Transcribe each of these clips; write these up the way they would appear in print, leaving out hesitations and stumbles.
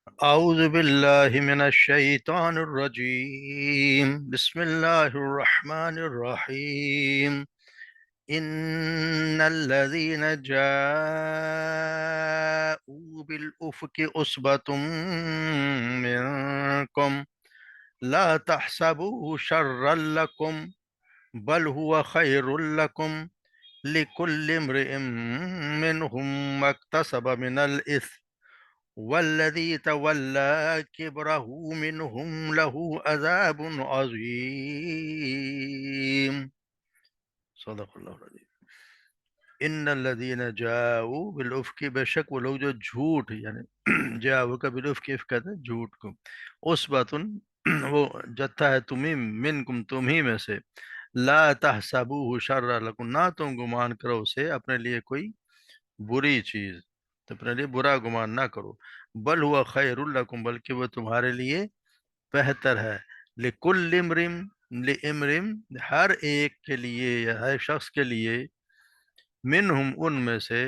أعوذ بالله من الشيطان الرجيم بسم الله الرحمن الرحيم إن الذين جاءوا بالأفك أصبة منكم لا تحسبوه شرا لكم بل هو خير لكم لكل امرئ منهم ما اكتسب من الإثم والذي تولى كبره منهم له عذاب عظيم صدق اللہ العظیم۔ ان الذین جاؤ بالافک، بے شک وہ لوگ جو جھوٹ یعنی جاؤ کا بالافک، افک کہتے ہیں جھوٹ کو، عصبتن وہ جتھا ہے تمہیں، منکم تمہیں میں سے، لا تحسبوہ شر لکم، نہ تم گمان کرو اسے اپنے لیے کوئی بری چیز، تو اپنے لیے برا گمان نہ کرو، بل ہوا خیر لکم، بلکہ وہ تمہارے لیے بہتر ہے، لکل امرم، لامرم ہر ایک کے لیے یا ہر شخص کے لیے، منہم ان میں سے،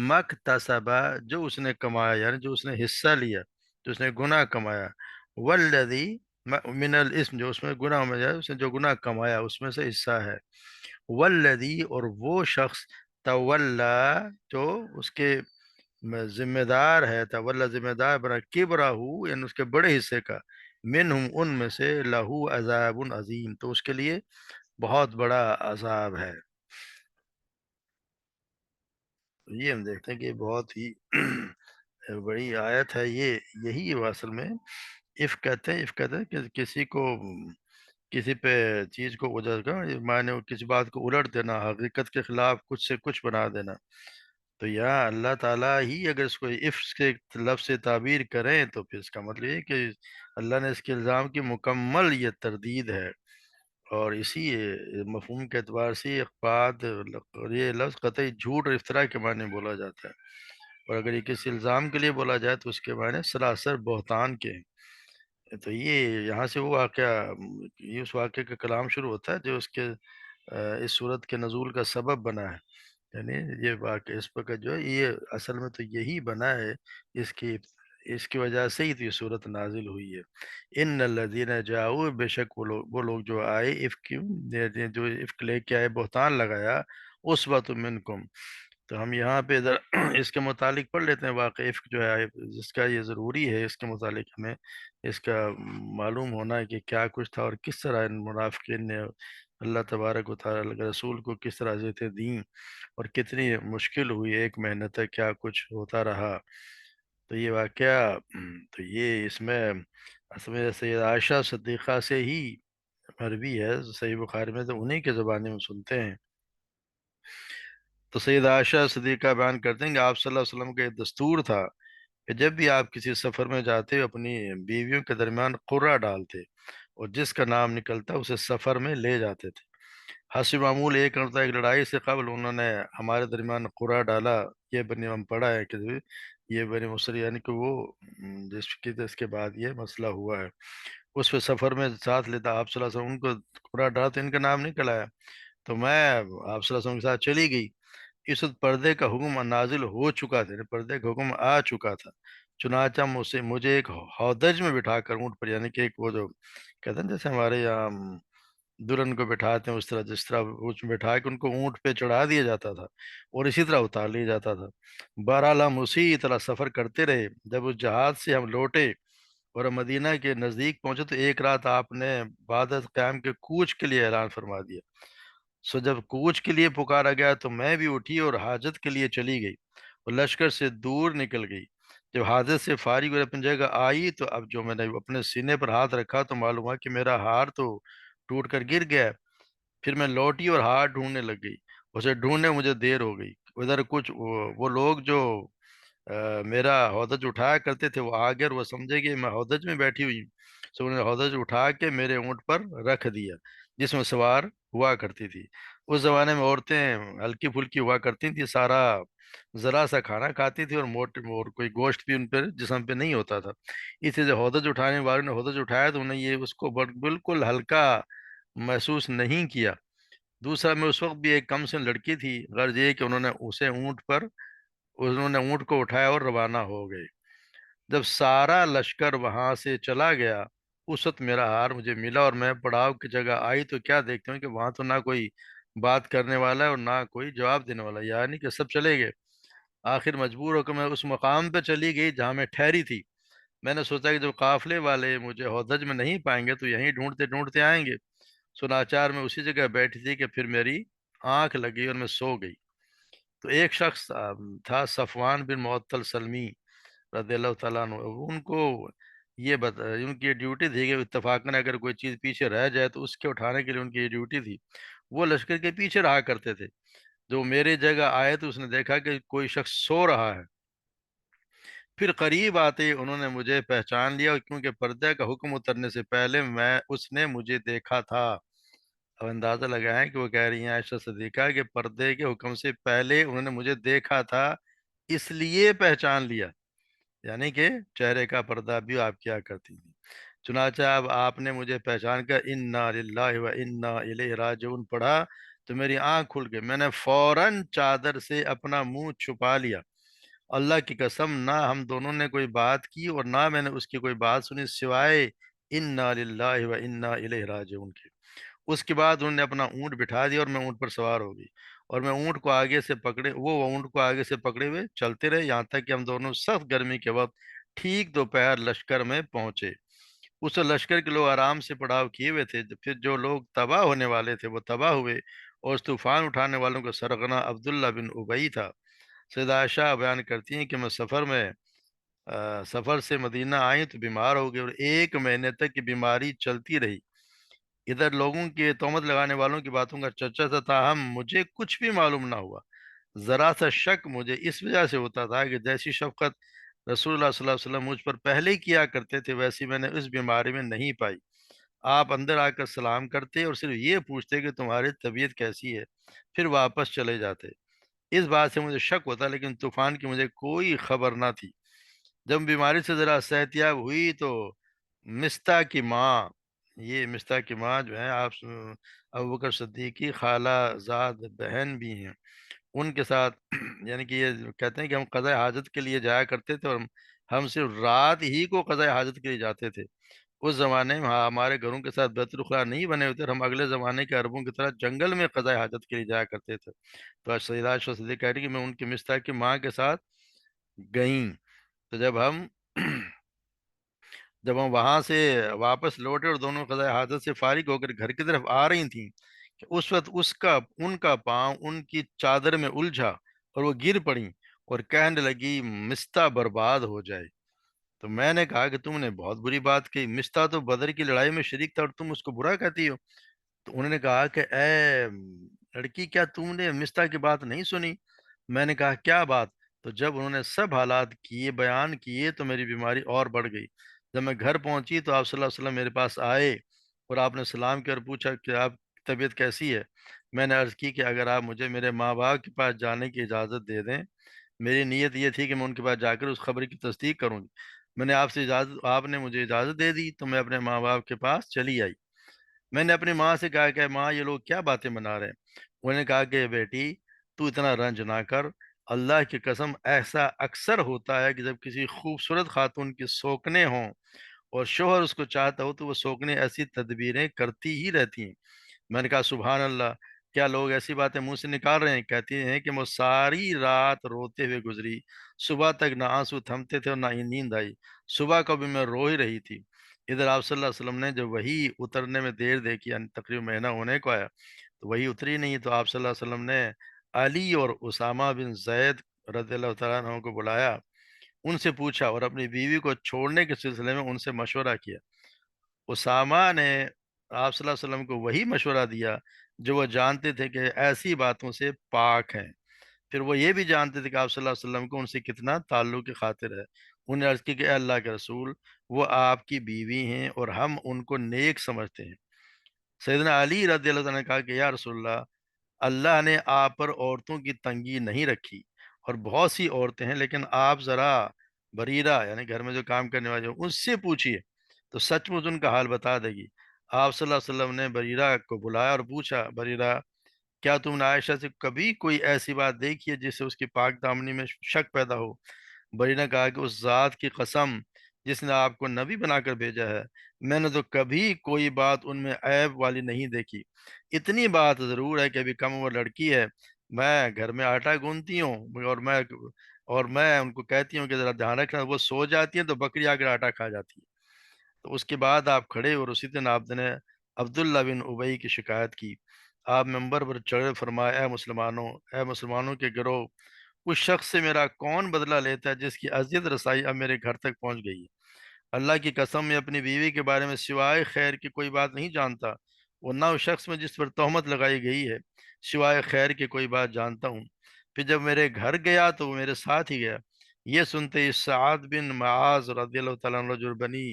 مکتسبہ جو اس نے کمایا، یعنی جو اس نے حصہ لیا، جو اس نے گناہ کمایا، والذی من الاسم، جو اس میں گناہ میں جائے، اس نے جو گناہ کمایا اس میں سے حصہ ہے، والذی اور وہ شخص، تولا جو اس کے ذمہ دار ہے، تولا ذمہ دار بنا، کبرہ یعنی اس کے بڑے حصے کا، منہم ان میں سے، لہو عذاب عظیم تو اس کے لیے بہت بڑا عذاب ہے۔ یہ ہم دیکھتے ہیں کہ بہت ہی بڑی آیت ہے یہ، یہی وہ اصل میں اف کہتے ہیں، اف کہتے ہیں کہ کسی کو، کسی پہ چیز کو وجہ کا معنی، کسی بات کو الٹ دینا، حقیقت کے خلاف کچھ سے کچھ بنا دینا۔ تو یہاں اللہ تعالیٰ ہی اگر اس کو اف کے لفظ سے تعبیر کریں تو پھر اس کا مطلب یہ ہے کہ اللہ نے اس کے الزام کی مکمل یہ تردید ہے، اور اسی مفہوم کے اعتبار سے یہ بات، یہ لفظ قطعی جھوٹ اور افطرا کے معنی بولا جاتا ہے، اور اگر یہ کسی الزام کے لیے بولا جائے تو اس کے معنی سراسر بہتان کے ہیں۔ تو یہ یہاں سے وہ واقعہ، یہ اس واقعے کا کلام شروع ہوتا ہے جو اس کے اس صورت کے نزول کا سبب بنا ہے، یعنی یہ واقعہ اس وقت جو ہے یہ اصل میں تو یہی بنا ہے، اس کی وجہ سے ہی تو یہ صورت نازل ہوئی ہے۔ ان الذین جاؤ، بے شک وہ لوگ جو آئے افک، جو افک لے کے آئے، بہتان لگایا، اسوۃ منکم، تو ہم یہاں پہ ادھر اس کے متعلق پڑھ لیتے ہیں واقع افک جو ہے، جس کا یہ ضروری ہے، اس کے متعلق ہمیں اس کا معلوم ہونا ہے کہ کیا کچھ تھا، اور کس طرح ان منافقین نے اللہ تبارک و تعالیٰ کے رسول کو کس طرح اذیتیں دیں، اور کتنی مشکل ہوئی، ایک مہینہ تک کیا کچھ ہوتا رہا۔ تو یہ واقعہ، تو یہ اس میں اصل میں سید عائشہ صدیقہ سے ہی مروی ہے، صحیح بخاری میں تو انہی کے زبانی میں سنتے ہیں۔ تو سید عائشہ صدیقہ بیان کرتے ہیں کہ آپ صلی اللہ علیہ وسلم کا ایک دستور تھا کہ جب بھی آپ کسی سفر میں جاتے اپنی بیویوں کے درمیان قرہ ڈالتے، اور جس کا نام نکلتا اسے سفر میں لے جاتے تھے۔ حسب معمول ایک مرتبہ ایک لڑائی سے قبل انہوں نے ہمارے درمیان قرہ ڈالا، یہ بنی ہم پڑھا ہے کہ یہ بنی مصری، یعنی کہ وہ اس کے بعد یہ مسئلہ ہوا ہے، اس پہ سفر میں ساتھ لیتا آپ صلی اللہ علیہ وسلم، ان کو قرہ ڈالا تو ان کا نام نکل آیا، تو میں آپ صلی اللہ علیہ وسلم کے ساتھ چلی گئی۔ اس وقت پردے کا حکم نازل ہو چکا تھا، یعنی پردے کا حکم آ چکا تھا، چنانچہ مجھے ایک ہودج میں بٹھا کر، اونٹ پر، یعنی کہ ایک وہ جو کہتے ہیں جیسے ہمارے یہاں دلہن کو بٹھاتے ہیں اس طرح، جس طرح اس میں بٹھا کے ان کو اونٹ پہ چڑھا دیا جاتا تھا، اور اسی طرح اتار لیا جاتا تھا۔ بہرحال ہم اسی طرح سفر کرتے رہے، جب اس جہاز سے ہم لوٹے اور ہم مدینہ کے نزدیک پہنچے تو ایک رات آپ نے بعد از قیام کے کوچ کے لیے اعلان فرما دیا۔ سو جب کوچ کے لیے پکارا گیا تو میں بھی اٹھی اور حاجت کے لیے چلی گئی، اور لشکر سے دور نکل گئی۔ جب حاجت سے فارغ ہوئے اپنی جگہ آئی تو اب جو میں نے اپنے سینے پر ہاتھ رکھا تو معلوم ہوا کہ میرا ہار تو ٹوٹ کر گر گیا ہے۔ پھر میں لوٹی اور ہار ڈھونڈنے لگ گئی، اسے ڈھونڈنے مجھے دیر ہو گئی، ادھر کچھ وہ لوگ جو میرا ہودج اٹھایا کرتے تھے وہ آگے، اور وہ سمجھے کہ میں ہودج میں بیٹھی ہوئی ہوں، سو انہوں نے ہودج اٹھا کے میرے اونٹ پر رکھ دیا جس میں سوار ہوا کرتی تھی۔ اس زمانے میں عورتیں ہلکی پھلکی ہوا کرتی تھیں، سارا ذرا سا کھانا کھاتی تھی، اور موٹے اور کوئی گوشت بھی ان پر جسم پہ نہیں ہوتا تھا۔ اسی سے ہودج اٹھانے والوں نے ہودج اٹھایا تو انہیں یہ اس کو بالکل ہلکا محسوس نہیں کیا۔ دوسرا میں اس وقت بھی ایک کم سن لڑکی تھی، غرض یہ کہ انہوں نے اونٹ کو اٹھایا اور روانہ ہو گئے۔ جب سارا لشکر وہاں سے چلا گیا، اس وقت میرا ہار مجھے ملا اور میں پڑاؤ کی جگہ آئی تو کیا دیکھتا ہوں کہ وہاں تو نہ کوئی بات کرنے والا ہے اور نہ کوئی جواب دینے والا، یعنی کہ سب چلے گئے۔ آخر مجبور ہو کر میں اس مقام پہ چلی گئی جہاں میں ٹھہری تھی۔ میں نے سوچا کہ جب قافلے والے مجھے ہودج میں نہیں پائیں گے تو یہیں ڈھونڈتے ڈھونڈتے آئیں گے۔ سناچار میں اسی جگہ بیٹھی تھی کہ پھر میری آنکھ لگی اور میں سو گئی۔ تو ایک شخص تھا صفوان بن معطل سلمی رضی اللہ تعالیٰ عنہ، ان کو ان کی ڈیوٹی تھی کہ اتفاقاً اگر کوئی چیز پیچھے رہ جائے تو اس کے اٹھانے کے لیے ان کی یہ ڈیوٹی تھی۔ وہ لشکر کے پیچھے رہا کرتے تھے۔ جو میرے جگہ آئے تو اس نے دیکھا کہ کوئی شخص سو رہا ہے۔ پھر قریب آتے انہوں نے مجھے پہچان لیا، اور کیونکہ پردے کا حکم اترنے سے پہلے اس نے مجھے دیکھا تھا۔ اب اندازہ لگائیں کہ وہ کہہ رہی ہیں عائشہ صدیقہ کہ پردے کے حکم سے پہلے انہوں نے مجھے دیکھا تھا، اس لیے پہچان لیا، یعنی کہ چہرے کا پردہ بھی آپ کیا کرتی تھی۔ چنانچہ اب آپ نے مجھے پہچان کر انا للہ و انا الیہ راجعون پڑھا تو میری آنکھ کھل گئی۔ میں نے فوراً چادر سے اپنا منہ چھپا لیا۔ اللہ کی قسم، نہ ہم دونوں نے کوئی بات کی اور نہ میں نے اس کی کوئی بات سنی سوائے انا للہ و انا الیہ راجعون کے۔ اس کے بعد انہوں نے اپنا اونٹ بٹھا دیا اور میں اونٹ پر سوار ہو گئی، اور میں اونٹ کو آگے سے پکڑے وہ اونٹ کو آگے سے پکڑے ہوئے چلتے رہے، یہاں تک کہ ہم دونوں سخت گرمی کے وقت ٹھیک دوپہر لشکر میں پہنچے۔ اس وقت لشکر کے لوگ آرام سے پڑاؤ کیے ہوئے تھے۔ پھر جو لوگ تباہ ہونے والے تھے وہ تباہ ہوئے، اور اس طوفان اٹھانے والوں کا سرغنہ عبداللہ بن ابی تھا۔ سیدہ عائشہ بیان کرتی ہیں کہ میں سفر سے مدینہ آئی تو بیمار ہو گئی، اور 1 مہینے تک کی بیماری چلتی رہی۔ ادھر لوگوں کے تہمت لگانے والوں کی باتوں کا چرچا تھا، تاہم مجھے کچھ بھی معلوم نہ ہوا۔ ذرا سا شک مجھے اس وجہ سے ہوتا تھا کہ جیسی شفقت رسول اللہ صلی اللہ علیہ وسلم مجھ پر پہلے کیا کرتے تھے، ویسی میں نے اس بیماری میں نہیں پائی۔ آپ اندر آ کر سلام کرتے اور صرف یہ پوچھتے کہ تمہاری طبیعت کیسی ہے، پھر واپس چلے جاتے۔ اس بات سے مجھے شک ہوتا، لیکن طوفان کی مجھے کوئی خبر نہ تھی۔ جب بیماری سے ذرا صحتیاب ہوئی تو مستہ کی ماں، یہ مستہ کی ماں جو ہے آپ ابوبکر صدیق کی خالہ زاد بہن بھی ہیں، ان کے ساتھ یعنی کہ یہ کہتے ہیں کہ ہم قضاء حاجت کے لیے جایا کرتے تھے، اور ہم صرف رات ہی کو قضاء حاجت کے لیے جاتے تھے۔ اس زمانے میں ہمارے گھروں کے ساتھ بیت الخلاء نہیں بنے ہوتے، اور ہم اگلے زمانے کے عربوں کی طرح جنگل میں قضاء حاجت کے لیے جایا کرتے تھے۔ تو سیدہ عائشہ صدیقہ کہہ رہی کہ میں ان کی مستہ کی ماں کے ساتھ گئیں۔ تو جب ہم وہاں سے واپس لوٹے اور دونوں قضاء حاجت سے فارغ ہو کر گھر کی طرف آ رہی تھیں کہ اس وقت ان کا پاؤں ان کی چادر میں الجھا اور وہ گر پڑیں اور کہنے لگی مستہ برباد ہو جائے۔ تو میں نے کہا کہ تم نے بہت بری بات کہی، مستہ تو بدر کی لڑائی میں شریک تھا اور تم اس کو برا کہتی ہو۔ تو انہوں نے کہا کہ اے لڑکی، کیا تم نے مستہ کی بات نہیں سنی؟ میں نے کہا کیا بات؟ تو جب انہوں نے سب حالات بیان کیے تو میری بیماری اور بڑھ گئی۔ جب میں گھر پہنچی تو آپ صلی اللہ علیہ وسلم میرے پاس آئے اور آپ نے سلام کیا اور پوچھا کہ آپ کی طبیعت کیسی ہے؟ میں نے عرض کی کہ اگر آپ مجھے میرے ماں باپ کے پاس جانے کی اجازت دے دیں۔ میری نیت یہ تھی کہ میں ان کے پاس جا کر اس خبر کی تصدیق کروں گی۔ میں نے آپ نے مجھے اجازت دے دی تو میں اپنے ماں باپ کے پاس چلی آئی۔ میں نے اپنی ماں سے کہا کہ ماں، یہ لوگ کیا باتیں بنا رہے ہیں؟ انہوں نے کہا کہ بیٹی، تو اتنا رنج نہ کر، اللہ کی قسم ایسا اکثر ہوتا ہے کہ جب کسی خوبصورت خاتون کی سوکنے ہوں اور شوہر اس کو چاہتا ہو تو وہ سوکنے ایسی تدبیریں کرتی ہی رہتی ہیں۔ میں نے کہا سبحان اللہ، کیا لوگ ایسی باتیں منہ سے نکال رہے ہیں؟ کہتی ہیں کہ وہ ساری رات روتے ہوئے گزری، صبح تک نہ آنسو تھمتے تھے اور نہ ہی نیند آئی، صبح کو بھی میں رو ہی رہی تھی۔ ادھر آپ صلی اللہ علیہ وسلم نے جب وہی اترنے میں دیر دیکھی، یعنی تقریباً مہینہ ہونے کو آیا تو وہی اتری نہیں، تو آپ صلی اللہ علیہ وسلم نے علی اور اسامہ بن زید رضی اللہ تعالیٰ عنہ کو بلایا، ان سے پوچھا اور اپنی بیوی کو چھوڑنے کے سلسلے میں ان سے مشورہ کیا۔ اسامہ نے آپ صلی اللہ علیہ وسلم کو وہی مشورہ دیا جو وہ جانتے تھے کہ ایسی باتوں سے پاک ہیں۔ پھر وہ یہ بھی جانتے تھے کہ آپ صلی اللہ علیہ وسلم کو ان سے کتنا تعلق کی خاطر ہے۔ انہیں عرض کی کہ اے اللہ کے رسول، وہ آپ کی بیوی ہیں اور ہم ان کو نیک سمجھتے ہیں۔ سیدنا علی رضی اللہ عنہ نے کہا کہ یا رسول اللہ، اللہ نے آپ پر عورتوں کی تنگی نہیں رکھی، اور بہت سی عورتیں ہیں، لیکن آپ ذرا بریرہ یعنی گھر میں جو کام کرنے والے ہیں اس سے پوچھیے تو سچ مچ ان کا حال بتا دے گی۔ آپ صلی اللہ علیہ وسلم نے بریرہ کو بلایا اور پوچھا، بریرہ، کیا تم نے عائشہ سے کبھی کوئی ایسی بات دیکھی ہے جس سے اس کی پاک دامنی میں شک پیدا ہو؟ بری نے کہا کہ اس ذات کی قسم جس نے آپ کو نبی بنا کر بھیجا ہے، میں نے تو کبھی کوئی بات ان میں عیب والی نہیں دیکھی۔ اتنی بات ضرور ہے کہ ابھی کم عمر لڑکی ہے، میں گھر میں آٹا گوندتی ہوں اور میں ان کو کہتی ہوں کہ ذرا دھیان رکھنا، وہ سو جاتی ہیں تو بکری آ کر آٹا کھا جاتی ہے۔ تو اس کے بعد آپ کھڑے اور اسی دن آپ نے عبداللہ بن ابئی کی شکایت کی۔ آپ ممبر پر چڑھے، فرمایا اے مسلمانوں کے گروہ، اس شخص سے میرا کون بدلہ لیتا ہے جس کی اذیت رسائی اب میرے گھر تک پہنچ گئی ہے؟ اللہ کی قسم، میں اپنی بیوی کے بارے میں سوائے خیر کی کوئی بات نہیں جانتا، اور نہ اس شخص میں جس پر تہمت لگائی گئی ہے سوائے خیر کی کوئی بات جانتا ہوں۔ پھر جب میرے گھر گیا تو وہ میرے ساتھ ہی گیا۔ یہ سنتے ہی سعد بن معاذ رضی اللہ تعالیٰ عنہ جو بنی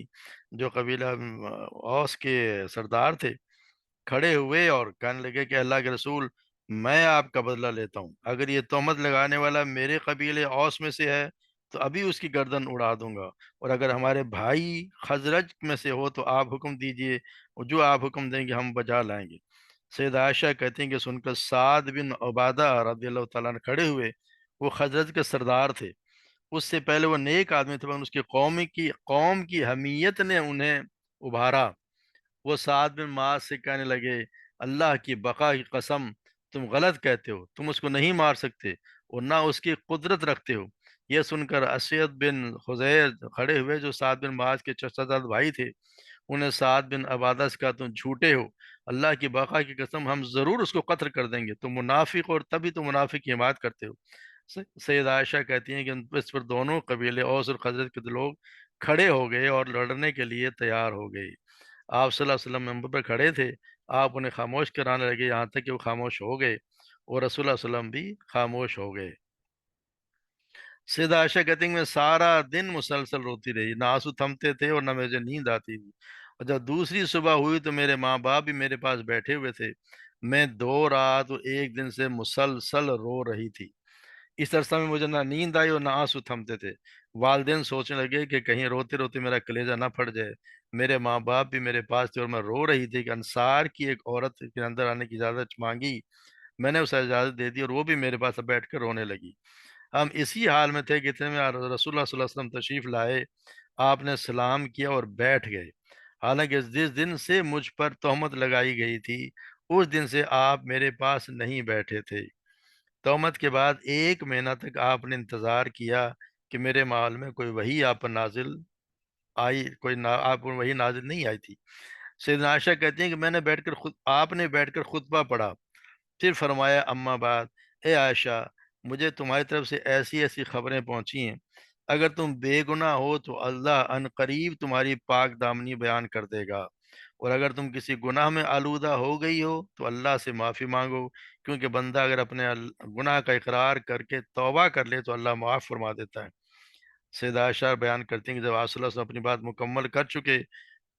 جو قبیلہ اوس کے سردار تھے، کھڑے ہوئے اور کہنے لگے کہ اللہ کے رسول، میں آپ کا بدلہ لیتا ہوں، اگر یہ تہمت لگانے والا میرے قبیلے اوس میں سے ہے تو ابھی اس کی گردن اڑا دوں گا، اور اگر ہمارے بھائی خزرج میں سے ہو تو آپ حکم دیجئے، اور جو آپ حکم دیں گے ہم بجا لائیں گے۔ سید عائشہ کہتی ہیں کہ سن کر سعد بن عبادہ رضی اللہ تعالیٰ عنہ کھڑے ہوئے۔ وہ خزرج کے سردار تھے، اس سے پہلے وہ نیک آدمی تھے، مگر اس کی قوم کی حمیت نے انہیں ابھارا۔ وہ سعد بن معاذ سے کہنے لگے، اللہ کی بقا کی قسم، تم غلط کہتے ہو، تم اس کو نہیں مار سکتے اور نہ اس کی قدرت رکھتے ہو۔ یہ سن کر اسید بن حذیر کھڑے ہوئے، جو سعد بن معاذ کے چچا بھائی تھے، انہیں سعد بن عبادہ سے کہا، تم جھوٹے ہو، اللہ کی بقا کی قسم، ہم ضرور اس کو قتل کر دیں گے، تم منافق اور تبھی تم منافق کی حمایت کرتے ہو۔ سید عائشہ کہتی ہیں کہ اس پر دونوں قبیلے اوس اور خزرج کے لوگ کھڑے ہو گئے اور لڑنے کے لیے تیار ہو گئے۔ آپ صلی اللہ علیہ وسلم ممبر پر کھڑے تھے، آپ انہیں خاموش کرانے لگے یہاں تک کہ وہ خاموش ہو گئے، اور رسول اللہ علیہ وسلم بھی خاموش ہو گئے۔ سیدہ عائشہ کہتی ہیں کہ میں سارا دن مسلسل روتی رہی، نہ آنسو تھمتے تھے اور نہ مجھے نیند آتی تھی، اور جب دوسری صبح ہوئی تو میرے ماں باپ بھی میرے پاس بیٹھے ہوئے تھے۔ میں 2 رات اور 1 دن سے مسلسل رو رہی تھی۔ اس عرصہ میں مجھے نہ نیند آئی اور نہ آنسو تھمتے تھے۔ والدین سوچنے لگے کہ کہیں روتے روتے میرا کلیجہ نہ پھٹ جائے۔ میرے ماں باپ بھی میرے پاس تھے اور میں رو رہی تھی کہ انصار کی ایک عورت کے اندر آنے کی اجازت مانگی، میں نے اسے اجازت دے دی اور وہ بھی میرے پاس بیٹھ کر رونے لگی۔ ہم اسی حال میں تھے کہ اتنے میں رسول اللہ صلی اللہ علیہ وسلم تشریف لائے، آپ نے سلام کیا اور بیٹھ گئے۔ حالانکہ جس دن سے مجھ پر تہمت لگائی گئی تھی اس دن سے آپ میرے پاس نہیں بیٹھے تھے۔ تہمت کے بعد 1 مہینہ تک آپ نے انتظار کیا کہ میرے مال میں کوئی وحی آپ پر نازل آئی، آپ پر وحی نازل نہیں آئی تھی۔ سیدنا عائشہ کہتی ہیں کہ آپ نے بیٹھ کر خطبہ پڑھا، پھر فرمایا، اما بعد، اے عائشہ، مجھے تمہاری طرف سے ایسی ایسی خبریں پہنچی ہیں، اگر تم بے گناہ ہو تو اللہ ان قریب تمہاری پاک دامنی بیان کر دے گا، اور اگر تم کسی گناہ میں آلودہ ہو گئی ہو تو اللہ سے معافی مانگو، کیونکہ بندہ اگر اپنے گناہ کا اقرار کر کے توبہ کر لے تو اللہ معاف فرما دیتا ہے۔ سیدہ عائشہ بیان کرتی ہیں کہ جب آپ صلی اللہ علیہ وسلم اپنی بات مکمل کر چکے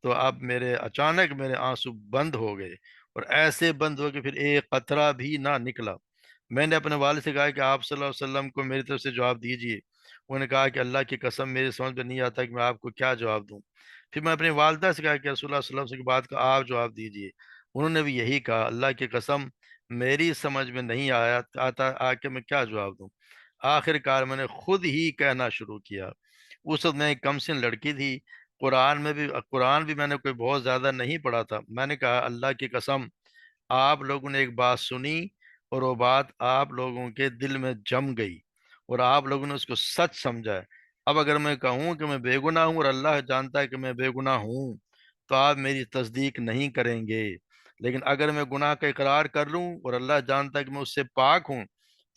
تو اب اچانک میرے آنسو بند ہو گئے، اور ایسے بند ہو کہ پھر ایک قطرہ بھی نہ نکلا۔ میں نے اپنے والد سے کہا کہ آپ صلی اللہ علیہ وسلم کو میری طرف سے جواب دیجیے۔ انہوں نے کہا کہ اللہ کی قسم، میری سمجھ میں نہیں آتا کہ میں آپ کو کیا جواب دوں۔ پھر میں اپنی والدہ سے کہا کہ رسول اللہ صلی اللہ علیہ وسلم کی بات کا آپ جواب دیجیے۔ انہوں نے بھی یہی کہا، اللہ کی قسم، میری سمجھ میں نہیں آتا کہ میں کیا جواب دوں۔ آخر کار میں نے خود ہی کہنا شروع کیا۔ اس وقت میں ایک کم سن لڑکی تھی، قرآن بھی میں نے کوئی بہت زیادہ نہیں پڑھا تھا۔ میں نے کہا، اللہ کی قسم، آپ لوگوں نے ایک بات سنی اور وہ بات آپ لوگوں کے دل میں جم گئی اور آپ لوگوں نے اس کو سچ سمجھا ہے۔ اب اگر میں کہوں کہ میں بے گناہ ہوں اور اللہ جانتا ہے کہ میں بے گناہ ہوں تو آپ میری تصدیق نہیں کریں گے، لیکن اگر میں گناہ کا اقرار کر لوں اور اللہ جانتا ہے کہ میں اس سے پاک ہوں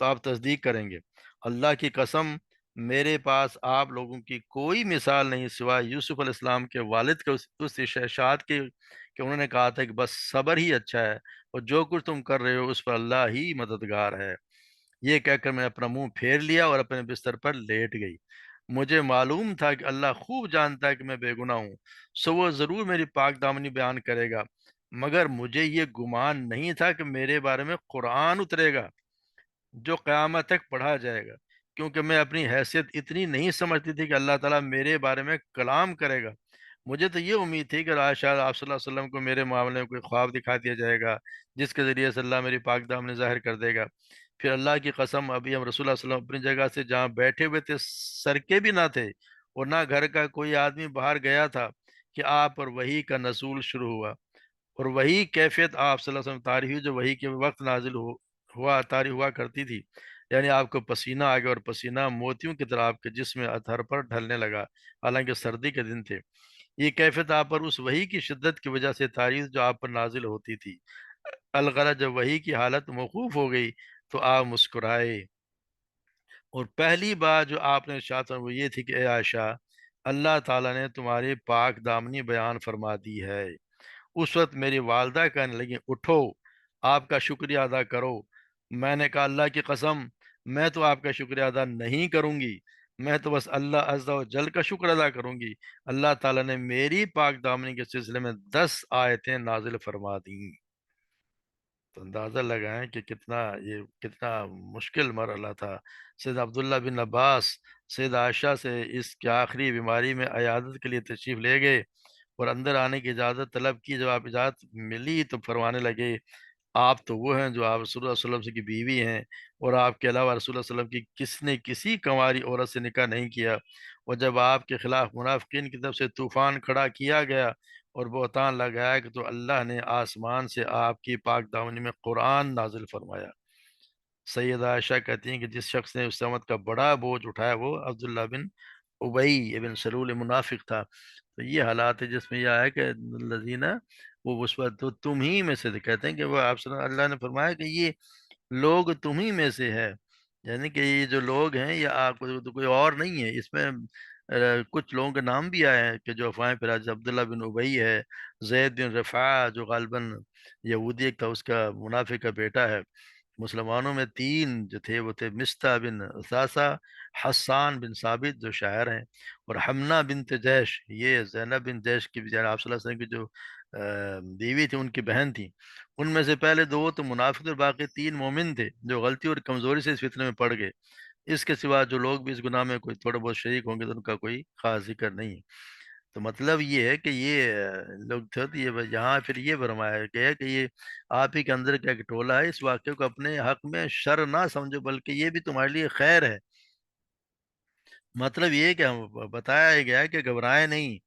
تو آپ تصدیق کریں گے۔ اللہ کی قسم، میرے پاس آپ لوگوں کی کوئی مثال نہیں سوائے یوسف علیہ السلام کے والد کے اس اشارت کے کہ انہوں نے کہا تھا کہ بس صبر ہی اچھا ہے، اور جو کچھ تم کر رہے ہو اس پر اللہ ہی مددگار ہے۔ یہ کہہ کر میں اپنا منہ پھیر لیا اور اپنے بستر پر لیٹ گئی۔ مجھے معلوم تھا کہ اللہ خوب جانتا ہے کہ میں بے گناہ ہوں، سو وہ ضرور میری پاک دامنی بیان کرے گا، مگر مجھے یہ گمان نہیں تھا کہ میرے بارے میں قرآن اترے گا جو قیامت تک پڑھا جائے گا، کیونکہ میں اپنی حیثیت اتنی نہیں سمجھتی تھی کہ اللہ تعالیٰ میرے بارے میں کلام کرے گا۔ مجھے تو یہ امید تھی کہ شاید آپ صلی اللہ علیہ وسلم کو میرے معاملے میں کوئی خواب دکھا دیا جائے گا جس کے ذریعے سے اللہ میری پاک دامنی ظاہر کر دے گا۔ پھر اللہ کی قسم ابھی ہم رسول اللہ صلی اللہ علیہ وسلم اپنی جگہ سے جہاں بیٹھے ہوئے تھے سرکے بھی نہ تھے، اور نہ گھر کا کوئی آدمی باہر گیا تھا کہ آپ پر وحی کا نزول شروع ہوا، اور وہی کیفیت آپ صلی اللہ علیہ وسلم طاری ہوئی جو وہی کے وقت نازل ہوا طاری ہوا کرتی تھی، یعنی آپ کو پسینہ آ گیا اور پسینہ موتیوں کی طرح آپ کے جسم اطہر پر ڈھلنے لگا، حالانکہ سردی کے دن تھے۔ یہ کیفیت آپ پر اس وحی کی شدت کی وجہ سے تاریخ جو آپ پر نازل ہوتی تھی۔ الغرض جب وحی کی حالت موقوف ہو گئی تو آپ مسکرائے، اور پہلی بات جو آپ نے ارشاد فرمائی وہ یہ تھی کہ اے عائشہ، اللہ تعالیٰ نے تمہاری پاک دامنی بیان فرما دی ہے۔ اس وقت میری والدہ کہنے لگی اٹھو، آپ کا شکریہ ادا کرو۔ میں نے کہا اللہ کی قسم، میں تو آپ کا شکریہ ادا نہیں کروں گی، میں تو بس اللہ عز و جل کا شکر ادا کروں گی۔ اللہ تعالیٰ نے میری پاک دامنی کے سلسلے میں 10 آیتیں نازل فرما دیں۔ تو اندازہ لگائیں کہ کتنا مشکل مرحلہ تھا۔ سید عبداللہ بن عباس سید عائشہ سے اس کی آخری بیماری میں عیادت کے لیے تشریف لے گئے اور اندر آنے کی اجازت طلب کی۔ جب آپ اجازت ملی تو فرمانے لگے آپ تو وہ ہیں جو آپ رسول اللہ صلی اللہ علیہ وسلم کی بیوی ہیں، اور آپ کے علاوہ رسول اللہ صلی اللہ علیہ وسلم کی کس نے کسی کنواری عورت سے نکاح نہیں کیا، اور جب آپ کے خلاف منافقین کی طرف سے طوفان کھڑا کیا گیا اور بہتان لگایا کہ تو اللہ نے آسمان سے آپ کی پاک دامنی میں قرآن نازل فرمایا۔ سیدہ عائشہ کہتی ہیں کہ جس شخص نے اس امت کا بڑا بوجھ اٹھایا وہ عبداللہ بن ابئی ابن سلول منافق تھا۔ تو یہ حالات ہے جس میں یہ آیا کہ الذین، وہ اس وقت تو تم ہی میں سے تھے، کہتے ہیں کہ وہ آپ صلی اللہ نے فرمایا کہ یہ لوگ تم ہی میں سے ہے، یعنی کہ یہ جو لوگ ہیں یہ آپ کو تو کوئی اور نہیں ہے۔ اس میں کچھ لوگوں کے نام بھی آئے ہیں کہ جو افواہیں پھیلا، جیسے عبداللہ بن ابئی ہے، زید بن رفاع جو غالباً یہودی ایک تھا، اس کا منافق کا بیٹا ہے۔ مسلمانوں میں 3 جو تھے وہ تھے مستہ بن اثاثہ، حسان بن ثابت جو شاعر ہیں، اور حمنہ بنت جیش، یہ زینب بن جیش کی بھی آپ صلی اللہ علیہ وسلم کی جو بیوی تھی ان کی بہن تھی۔ ان میں سے پہلے 2 تو منافق اور باقی 3 مومن تھے جو غلطی اور کمزوری سے اس فتنے میں پڑ گئے۔ اس کے سوا جو لوگ بھی اس گناہ میں کوئی تھوڑے بہت شریک ہوں گے تو ان کا کوئی خاص ذکر نہیں ہے۔ تو مطلب یہ ہے کہ یہ لوگ تھے، تو یہ یہاں پھر یہ فرمایا گیا کہ یہ آپ ہی کے اندر کا ایک ٹولہ ہے، اس واقعے کو اپنے حق میں شر نہ سمجھو بلکہ یہ بھی تمہارے لیے خیر ہے۔ مطلب یہ کہ ہم بتایا ہی گیا کہ گھبرائے نہیں،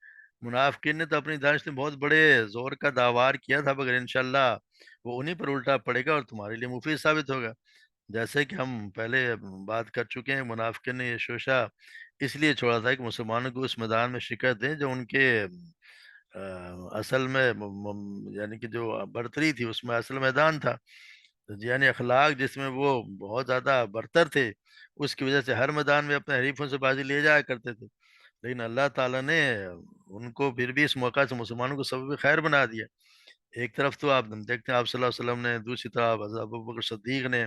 منافقین نے تو اپنی دانش میں بہت بڑے زور کا داوار کیا تھا، مگر انشاءاللہ وہ انہی پر الٹا پڑے گا اور تمہارے لیے مفید ثابت ہوگا۔ جیسے کہ ہم پہلے بات کر چکے ہیں، منافقین نے یہ شوشہ اس لیے چھوڑا تھا کہ مسلمانوں کو اس میدان میں شکست دیں جو ان کے اصل میں یعنی کہ جو برتری تھی اس میں اصل میدان تھا، یعنی اخلاق جس میں وہ بہت زیادہ برتر تھے، اس کی وجہ سے ہر میدان میں اپنے حریفوں سے بازی لے جایا کرتے تھے۔ لیکن اللہ تعالیٰ نے ان کو پھر بھی اس موقع سے مسلمانوں کو سبب خیر بنا دیا۔ ایک طرف تو آپ دیکھتے ہیں آپ صلی اللہ علیہ وسلم نے، دوسری طرف حضرت ابوبکر صدیق نے،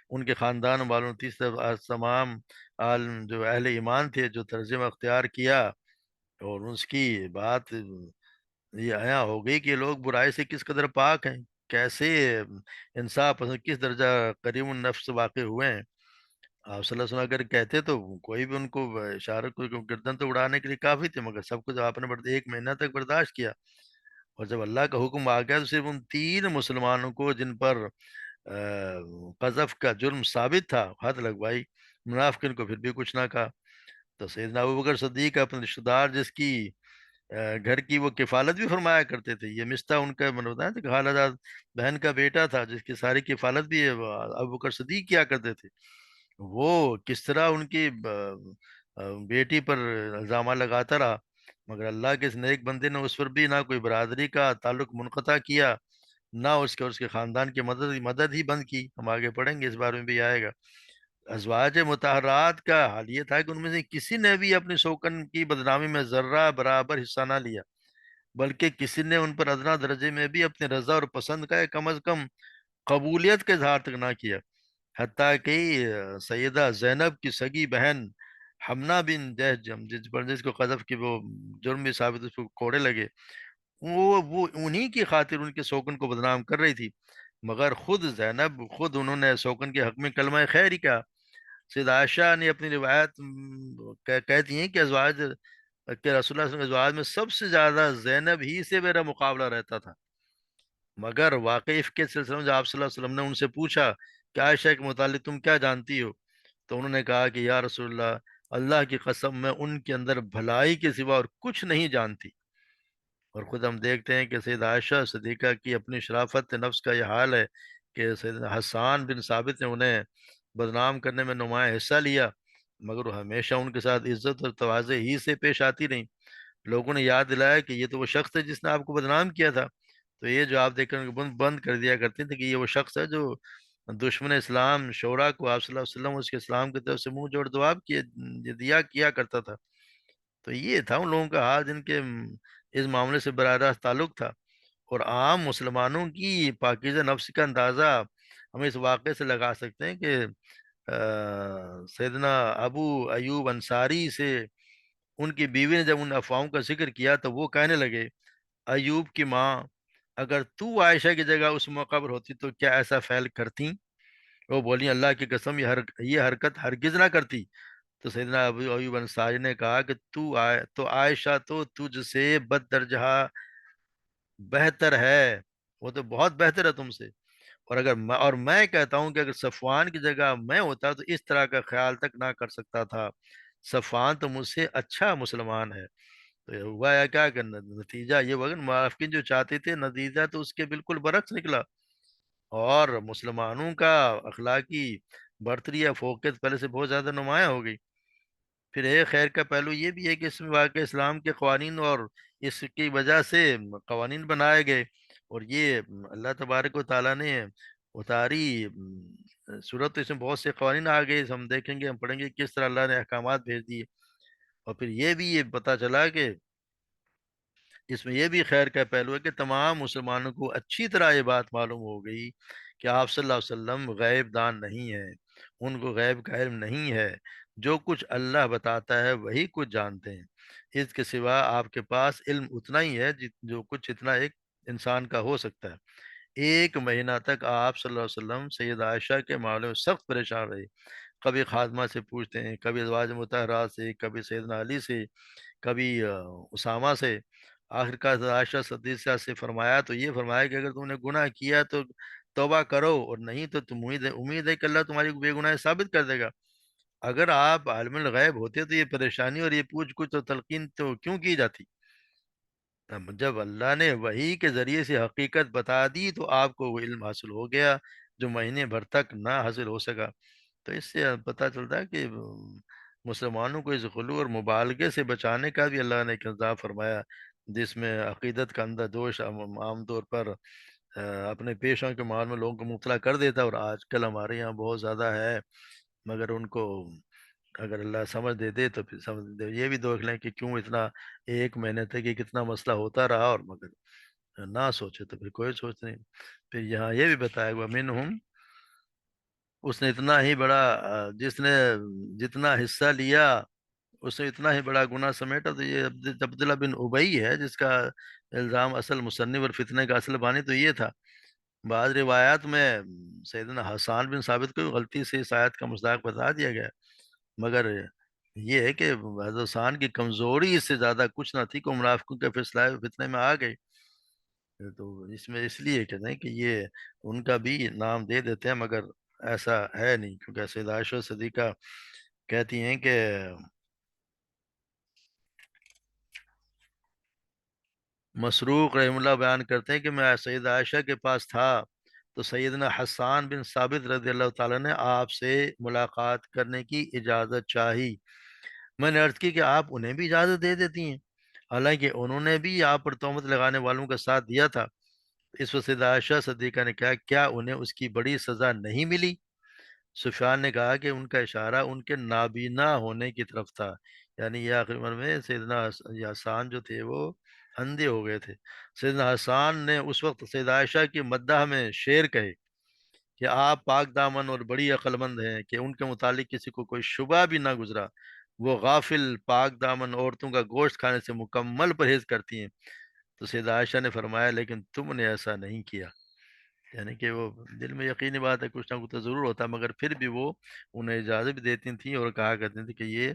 ان کے خاندان والوں، تیسری طرف تمام عالم جو اہل ایمان تھے جو ترجمہ اختیار کیا، اور اس کی بات یہ آیا ہو گئی کہ یہ لوگ برائی سے کس قدر پاک ہیں، کیسے انصاف پسند، کس درجہ کریم النفس واقع ہوئے ہیں۔ آپ صلی اللہ علیہ وسلم اگر کہتے تو کوئی بھی ان کو اشارہ کوئی گردن تو اڑانے کے لیے کافی تھے، مگر سب کچھ آپ نے 1 مہینہ تک برداشت کیا، اور جب اللہ کا حکم آ گیا تو صرف ان 3 مسلمانوں کو جن پر قذف کا جرم ثابت تھا حد لگوائی، منافقین کو پھر بھی کچھ نہ کہا۔ تو سیدنا ابوبکر صدیق اپنے رشتہ دار جس کی گھر کی وہ کفالت بھی فرمایا کرتے تھے، یہ مستہ ان کا من ہوتا ہے کہ خالہ جان بہن کا بیٹا تھا جس کی ساری کفالت بھی ابوبکر صدیق کیا کرتے تھے، وہ کس طرح ان کی بیٹی پر الزامہ لگاتا رہا، مگر اللہ کے اس نیک بندے نے اس پر بھی نہ کوئی برادری کا تعلق منقطع کیا، نہ اس کے خاندان کی مدد ہی بند کی۔ ہم آگے پڑھیں گے، اس بارے میں بھی آئے گا۔ ازواج مطہرات کا حال یہ تھا کہ ان میں سے کسی نے بھی اپنی شوکن کی بدنامی میں ذرہ برابر حصہ نہ لیا، بلکہ کسی نے ان پر ادنا درجے میں بھی اپنی رضا اور پسند کا کم از کم قبولیت کے اظہار تک نہ کیا۔ حتیٰ کہ سیدہ زینب کی سگی بہن حمنہ بن جہشم جس کو قذف کی وہ جرم بھی ثابت، اس کو کوڑے لگے، وہ انہی کی خاطر ان کے سوکن کو بدنام کر رہی تھی، مگر خود انہوں نے سوکن کے حق میں کلمہ خیر ہی کہا۔ سید عائشہ نے اپنی روایت کہتی ہیں کہ ازواج کہ رسول اللہ صلی اللہ علیہ وسلم کے ازواج میں سب سے زیادہ زینب ہی سے میرا مقابلہ رہتا تھا، مگر واقعی کے سلسلے میں جب آپ صلی اللہ علیہ وسلم نے ان سے پوچھا کہ عائشہ کے متعلق تم کیا جانتی ہو؟ تو انہوں نے کہا کہ یا رسول اللہ، اللہ کی قسم میں ان کے اندر بھلائی کے سوا اور کچھ نہیں جانتی۔ اور خود ہم دیکھتے ہیں کہ سید عائشہ صدیقہ کی اپنی شرافت نفس کا یہ حال ہے کہ سید حسان بن ثابت نے انہیں بدنام کرنے میں نمایاں حصہ لیا، مگر وہ ہمیشہ ان کے ساتھ عزت اور تواضع ہی سے پیش آتی رہیں۔ لوگوں نے یاد دلایا کہ یہ تو وہ شخص ہے جس نے آپ کو بدنام کیا تھا۔ تو یہ جو آپ دیکھ کر بند بند کر دیا کرتے تھے کہ یہ وہ شخص ہے جو دشمن اسلام شورا کو آپ صلی اللہ علیہ وسلم اس کے اسلام کی طرف سے منہ جوڑ جواب کیا کرتا تھا۔ تو یہ تھا ان لوگوں کا حال جن کے اس معاملے سے براہ راست تعلق تھا۔ اور عام مسلمانوں کی پاکیزہ نفس کا اندازہ ہم اس واقعے سے لگا سکتے ہیں کہ سیدنا ابو ایوب انصاری سے ان کی بیوی نے جب ان افواہوں کا ذکر کیا تو وہ کہنے لگے، ایوب کی ماں، اگر تو عائشہ کی جگہ اس موقع پر ہوتی تو کیا ایسا فعل کرتی؟ وہ بولی، اللہ کی قسم یہ حرکت ہرگز نہ کرتی۔ تو سیدنا ابو ایوب انصاری نے کہا کہ تو عائشہ تو تجھ سے بد درجہ بہتر ہے، وہ تو بہت بہتر ہے تم سے۔ اور میں کہتا ہوں کہ اگر صفوان کی جگہ میں ہوتا تو اس طرح کا خیال تک نہ کر سکتا تھا۔ صفوان تو مجھ سے اچھا مسلمان ہے۔ تو یہ ہوا یا کیا کرنا، نتیجہ یہ ہوا کہ منافقین جو چاہتے تھے، نتیجہ تو اس کے بالکل برعکس نکلا، اور مسلمانوں کا اخلاقی برتری یا فوقیت پہلے سے بہت زیادہ نمایاں ہو گئی۔ پھر ایک خیر کا پہلو یہ بھی ہے کہ اس میں واقع اسلام کے قوانین اور اس کی وجہ سے قوانین بنائے گئے، اور یہ اللہ تبارک و تعالیٰ نے اتاری صورت، اس میں بہت سے قوانین آ گئے، ہم دیکھیں گے، ہم پڑھیں گے کس طرح اللہ نے احکامات بھیج دیے۔ اور پھر یہ پتہ چلا کہ اس میں یہ بھی خیر کا پہلو ہے کہ تمام مسلمانوں کو اچھی طرح یہ بات معلوم ہو گئی کہ آپ صلی اللہ علیہ وسلم غیب دان نہیں ہے، ان کو غیب کا علم نہیں ہے، جو کچھ اللہ بتاتا ہے وہی کچھ جانتے ہیں، اس کے سوا آپ کے پاس علم اتنا ہی ہے جو کچھ اتنا ایک انسان کا ہو سکتا ہے۔ ایک مہینہ تک آپ صلی اللہ علیہ وسلم سید عائشہ کے معاملے میں سخت پریشان رہے، کبھی خادمہ سے پوچھتے ہیں، کبھی ازواج مطہرات سے، کبھی سیدنا علی سے، کبھی اسامہ سے۔ آخر کار عائشہ صدیقہ سے فرمایا تو یہ فرمایا کہ اگر تم نے گناہ کیا تو توبہ کرو، اور نہیں تو تم امید ہے کہ اللہ تمہاری بے گناہ ثابت کر دے گا۔ اگر آپ عالم الغیب ہوتے تو یہ پریشانی اور یہ پوچھ گچھ تو تلقین تو کیوں کی جاتی؟ اب جب اللہ نے وحی کے ذریعے سے حقیقت بتا دی تو آپ کو وہ علم حاصل ہو گیا جو مہینے بھر تک نہ حاصل ہو سکا۔ تو اس سے پتہ چلتا ہے کہ مسلمانوں کو اس غلو اور مبالغے سے بچانے کا بھی اللہ نے ایک انتظام فرمایا، جس میں عقیدت کا اندھا دوش عام طور پر اپنے پیشوں کے مال میں لوگوں کو مبتلا کر دیتا ہے، اور آج کل ہمارے یہاں بہت زیادہ ہے، مگر ان کو اگر اللہ سمجھ دے دے تو پھر سمجھ دے، یہ بھی دیکھ لیں کہ کیوں اتنا ایک مہینے تک یہ کتنا مسئلہ ہوتا رہا، اور مگر نہ سوچے تو پھر کوئی سوچ نہیں۔ پھر یہاں یہ بھی بتایا گیا منہم، اس نے اتنا ہی بڑا جس نے جتنا حصہ لیا اس نے اتنا ہی بڑا گناہ سمیٹا۔ تو یہ عبداللہ بن ابئی ہے جس کا الزام اصل مصنف اور فتنے کا اصل بانی تو یہ تھا۔ بعض روایات میں سیدنا حسان بن ثابت کو غلطی سے اس آیت کا مصداق بتا دیا گیا، مگر یہ ہے کہ حضرت حسان کی کمزوری اس سے زیادہ کچھ نہ تھی کہ وہ منافقوں کے فتنے میں آ گئے۔ تو اس میں اس لیے کہتے ہیں کہ یہ ان کا بھی نام دے دیتے ہیں، مگر ایسا ہے نہیں، کیونکہ سیدہ عائشہ صدیقہ کہتی ہیں کہ مسروق رحم اللہ بیان کرتے ہیں کہ میں سیدہ عائشہ کے پاس تھا تو سیدنا حسان بن ثابت رضی اللہ تعالیٰ نے آپ سے ملاقات کرنے کی اجازت چاہی۔ میں نے عرض کی کہ آپ انہیں بھی اجازت دے دیتی ہیں، حالانکہ انہوں نے بھی آپ پر تہمت لگانے والوں کا ساتھ دیا تھا۔ اس وقت سیدہ عائشہ صدیقہ نے کہا، کیا انہیں اس کی بڑی سزا نہیں ملی؟ سفیان نے کہا کہ ان کا اشارہ ان کے نابینا ہونے کی طرف تھا، یعنی یہ آخری عمر میں سیدنا حسان جو تھے وہ اندھے ہو گئے تھے۔ سیدنا حسان نے اس وقت سیدہ عائشہ کی مدح میں شعر کہے کہ آپ پاک دامن اور بڑی عقل مند ہیں کہ ان کے متعلق کسی کو کوئی شبہ بھی نہ گزرا، وہ غافل پاک دامن عورتوں کا گوشت کھانے سے مکمل پرہیز کرتی ہیں۔ تو سیدہ عائشہ نے فرمایا، لیکن تم نے ایسا نہیں کیا، یعنی کہ وہ دل میں یقینی بات ہے کچھ نہ کچھ تو ضرور ہوتا، مگر پھر بھی وہ انہیں اجازت بھی دیتی تھیں اور کہا کرتی تھیں کہ یہ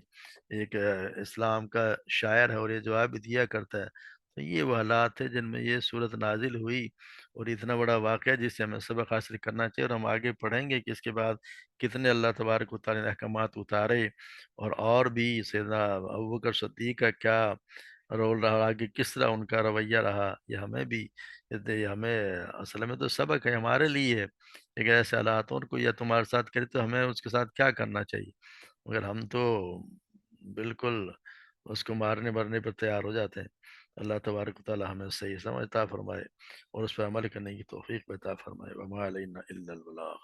ایک اسلام کا شاعر ہے اور یہ جواب بھی دیا کرتا ہے۔ تو یہ وہ حالات تھے جن میں یہ صورت نازل ہوئی، اور اتنا بڑا واقعہ جس سے ہمیں سبق حاصل کرنا چاہیے، اور ہم آگے پڑھیں گے کہ اس کے بعد کتنے اللہ تبارک و تعالیٰ نے احکامات اتارے، اور بھی سیدنا ابوبکر صدیق کا کیا رول رہا، آگے کس طرح ان کا رویہ رہا، یہ ہمیں بھی، یہ ہمیں اصل میں تو سبق ہے ہمارے لیے، ایک ایسے حالات اور کوئی یا تمہارے ساتھ کرے تو ہمیں اس کے ساتھ کیا کرنا چاہیے، مگر ہم تو بالکل اس کو مارنے مرنے پر تیار ہو جاتے ہیں۔ اللہ تبارک و تعالی ہمیں صحیح سمجھ عطا فرمائے، اور اس پر عمل کرنے کی توفیق عطا فرمائے۔ وما علینا الا البلاغ۔